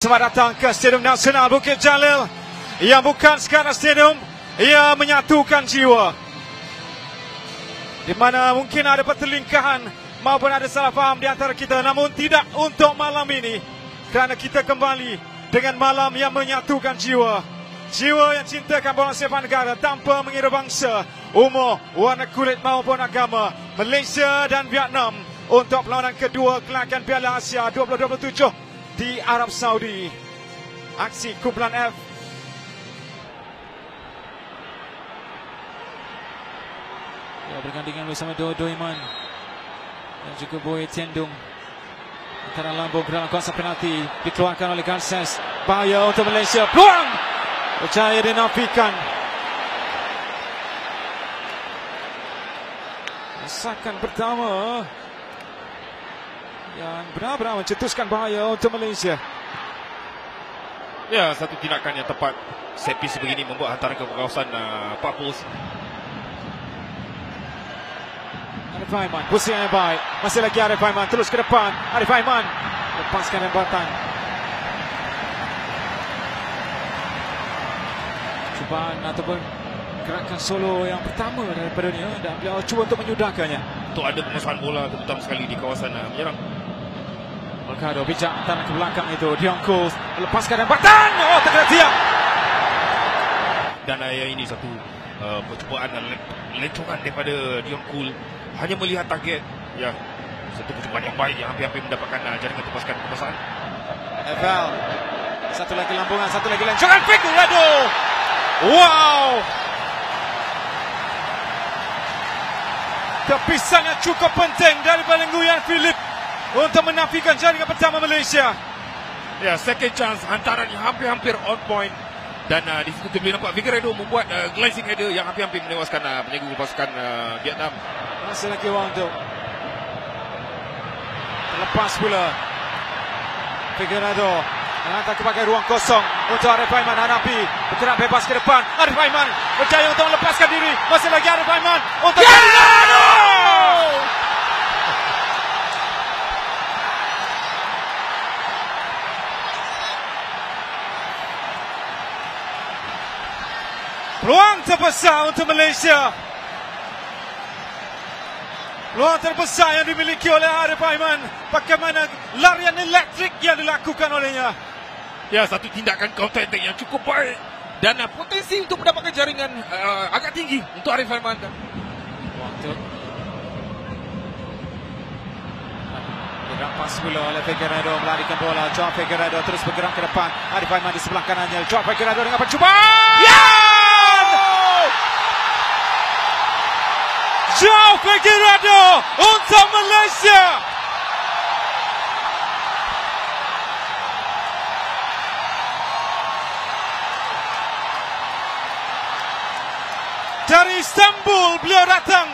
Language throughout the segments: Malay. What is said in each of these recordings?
Selamat datang ke Stadium Nasional Bukit Jalil. Yang bukan sekadar stadium, ia menyatukan jiwa. Di mana mungkin ada pertelingkahan maupun ada salah faham di antara kita, namun tidak untuk malam ini. Kerana kita kembali dengan malam yang menyatukan jiwa. Jiwa yang cintakan bola sepak negara tanpa mengira bangsa, umur, warna kulit maupun agama. Malaysia dan Vietnam untuk perlawanan kedua kelangkaan Piala Asia 2027 di Arab Saudi. Aksi kumpulan F. Ya, bergandingan bersama Dodo Iman dan juga Boy Tendung. Antara lambung dalam kawasan penalti dikeluarkan oleh Garces. Bahaya untuk Malaysia. Peluang berjaya dinafikan. Desakan pertama yang benar-benar mencetuskan bahaya untuk Malaysia. Ya, satu tindakan yang tepat. Set piece begini membuat hantaran ke kawasan Pak Pus. Arif Aiman, posisi yang baik. Masih lagi Arif Aiman, terus ke depan. Arif Aiman lepaskan tembakan. Cubaan ataupun gerakan solo yang pertama daripada dia, dan beliau cuba untuk menyudakannya. Untuk ada penguasaan bola terutama sekali di kawasan menyerang. Holgado bijak hantaran ke belakang itu. Dion Kools melepaskan tembakan. Oh, terkena tiang. Dan ini satu percubaan lencongan daripada Dion Kools. Hanya melihat target. Ya, satu percubaan yang baik yang hampir-hampir mendapatkan jaringan tepaskan kekuasaan. FL. Satu lagi lambungan, satu lagi lencongan. Figueiredo. Wow. Tepisan yang cukup penting daripada Nguyen Philip untuk menafikan jaringan pertama Malaysia. Ya, second chance, hantaran yang hampir-hampir on point. Dan di situ kita boleh nampak Figueiredo membuat glancing header yang hampir-hampir menewaskan penjaga pasukan Vietnam. Masih lagi Wangdo. Terlepas pula Figueiredo menghantar kebagai ruang kosong untuk Arif Aiman hadapi bergerak bebas ke depan. Arif Aiman berjaya untuk melepaskan diri. Masih lagi Arif Aiman untuk Figueiredo. Peluang terbesar untuk Malaysia. Peluang terbesar yang dimiliki oleh Arif Aiman. Bagaimana larian elektrik yang dilakukan olehnya. Ya, satu tindakan counter attack yang cukup baik. Dan potensi untuk mendapatkan jaringan agak tinggi untuk Arif Aiman. Waktu dirampas pula oleh Figueiredo, melarikan bola. Joao Figueiredo terus bergerak ke depan. Arif Aiman di sebelah kanannya. Joao Figueiredo dengan percubaan. Ya! Joao Figueiredo untuk Malaysia. Dari Istanbul beliau datang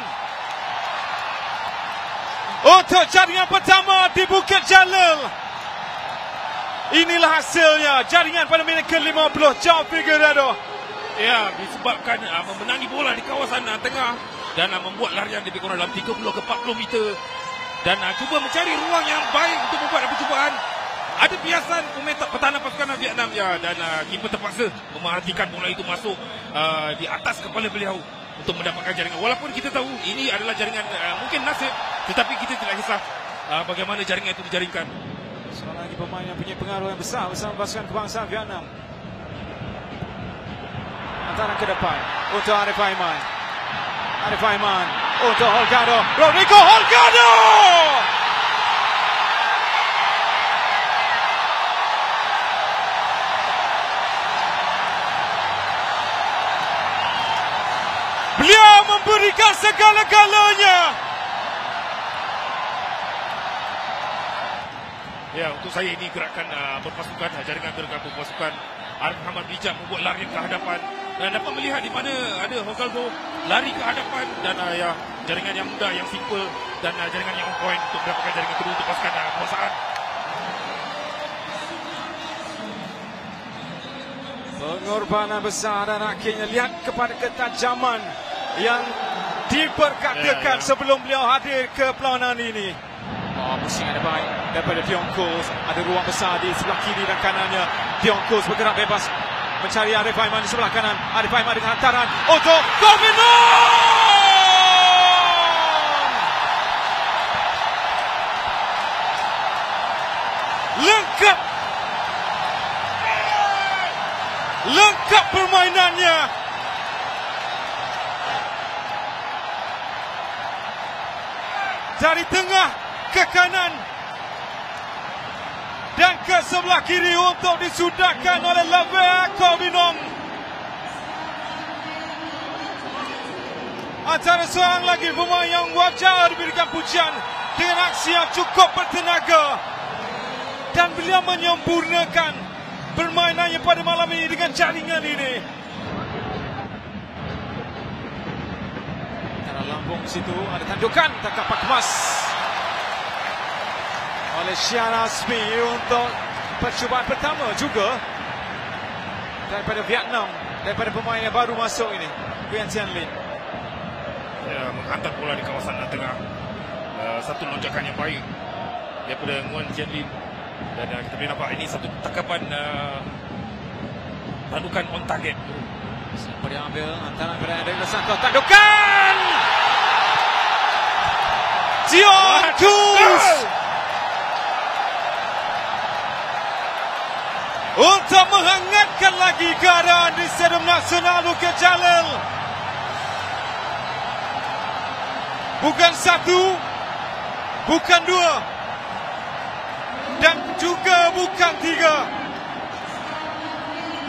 untuk jaringan pertama di Bukit Jalil. Inilah hasilnya, jaringan pada minit ke-50, Joao Figueiredo. Ya, disebabkan memenangi bola di kawasan tengah dan membuat larian lebih kurang dalam 30 ke 40 meter dan cuba mencari ruang yang baik untuk membuat percubaan. Ada biasan pemain pertahanan pasukan Vietnam ya, dan keeper terpaksa memerhatikan bola itu masuk di atas kepala beliau untuk mendapatkan jaringan. Walaupun kita tahu ini adalah jaringan mungkin nasib, tetapi kita tidak kisah bagaimana jaringan itu dijaringkan. Seorang lagi pemain yang punya pengaruh yang besar bersama pasukan kebangsaan Vietnam. Hantaran ke depan untuk Arif Aiman. Arif Aiman untuk Holgado. Rodrigo Holgado! Beliau memberikan segala-galanya. Ya, untuk saya ini gerakan berpasukan, jaringan gerakan berpasukan. Arif Aiman bijak membuat larian ke hadapan dan dapat melihat di mana ada Holgado lari ke hadapan dan ya, jaringan yang mudah, yang simple dan jaringan yang on point untuk mendapatkan jaringan kedua untuk pasukan kekuasaan. Pengorbanan besar dan akhirnya lihat kepada ketajaman yang diperkatakan sebelum beliau hadir ke perlawanan ini. Boxing ada baik daripada Dionkos. Ada ruang besar di sebelah kiri dan kanannya. Dionkos bergerak bebas mencari Arif Aiman di sebelah kanan. Arif Aiman dengan hantaran untuk Corbinong. Lengkap permainannya. Dari tengah ke kanan dan ke sebelah kiri untuk disudahkan oleh Lavea Corbinong. Antara seorang lagi pemain yang wajar diberikan pujian dengan aksi yang cukup bertenaga, dan beliau menyempurnakan permainannya pada malam ini dengan jaringan ini. Antara lambung situ ada tandukan, tangkap Pak Kemas oleh Syara Azmi untuk percubaan pertama juga daripada Vietnam, daripada pemain yang baru masuk ini, Nguyen Xuan Linh. Ya, menghantar bola di kawasan tengah. Satu lonjakan yang baik daripada Nguyen Xuan Linh. Dan kita boleh nampak ini satu tangkapan tandukan on target. Siapa dia ambil hantaran kepada Douglas Santos. Tandukan! Dionkos untuk menghangatkan lagi keadaan di Stadium Nasional Bukit Jalil. Bukan satu, bukan dua, dan juga bukan tiga,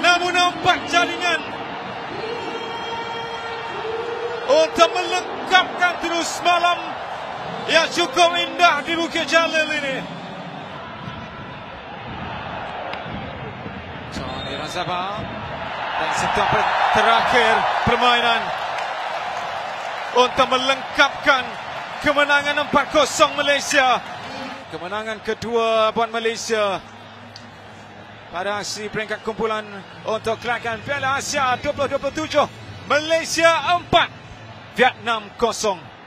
namun 4 jaringan untuk melengkapkan terus malam yang cukup indah di Bukit Jalil ini. Johnny Razaba dan sentuhan terakhir permainan untuk melengkapkan kemenangan 4-0 Malaysia. Kemenangan kedua buat Malaysia pada aksi peringkat kumpulan untuk kelakon Piala Asia 2027. Malaysia 4, Vietnam 0.